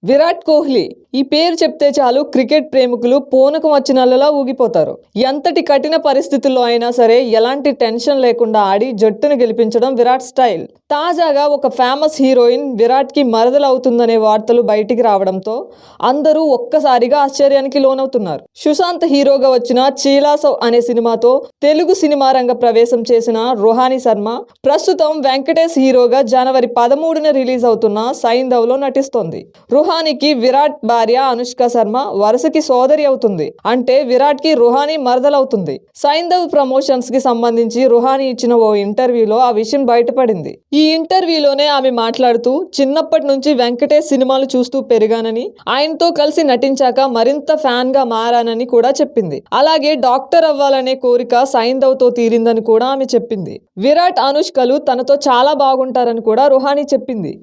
విరాట్ కోహ్లీ ఈ పేరు చెప్తే చాలు క్రికెట్ ప్రేమికులు పూనకం వచ్చినలా ఊగిపోతారు. ఎంతటి కఠిన పరిస్థితుల్లో అయినా సరే ఎలాంటి టెన్షన్ లేకుండా ఆడి జట్టును గెలిపించడం విరాట్ స్టైల్. తాజాగా ఒక ఫేమస్ హీరోయిన్ విరాట్ కి మరదలవుతుందనే వార్తలు బయటికి రావడంతో అందరూ ఒక్కసారిగా ఆశ్చర్యానికి లోనవుతున్నారు. సుశాంత్ హీరోగా వచ్చిన చీలాసవ్ అనే సినిమాతో తెలుగు సినిమా రంగ ప్రవేశం చేసిన రుహానీ శర్మ ప్రస్తుతం వెంకటేష్ హీరోగా జనవరి 13న రిలీజ్ అవుతున్న సైంధవ్ లో నటిస్తోంది. రుహానీకి విరాట్ భార్య అనుష్క శర్మ వరుసకి సోదరి అవుతుంది. అంటే విరాట్ కి రుహానీ మరదలవుతుంది. సైంధవ్ ప్రమోషన్స్ కి సంబంధించి రుహానీ ఇచ్చిన ఓ ఇంటర్వ్యూలో ఆ విషయం బయటపడింది. ఈ ఇంటర్వ్యూలోనే ఆమె మాట్లాడుతూ చిన్నప్పటి నుంచి వెంకటేష్ సినిమాలు చూస్తూ పెరిగానని, ఆయనతో కలిసి నటించాక మరింత ఫ్యాన్ గా మారానని కూడా చెప్పింది. అలాగే డాక్టర్ అవ్వాలనే కోరిక సైంధవ్ తో తీరిందని కూడా ఆమె చెప్పింది. విరాట్ అనుష్కలు తనతో చాలా బాగుంటారని కూడా రుహానీ చెప్పింది.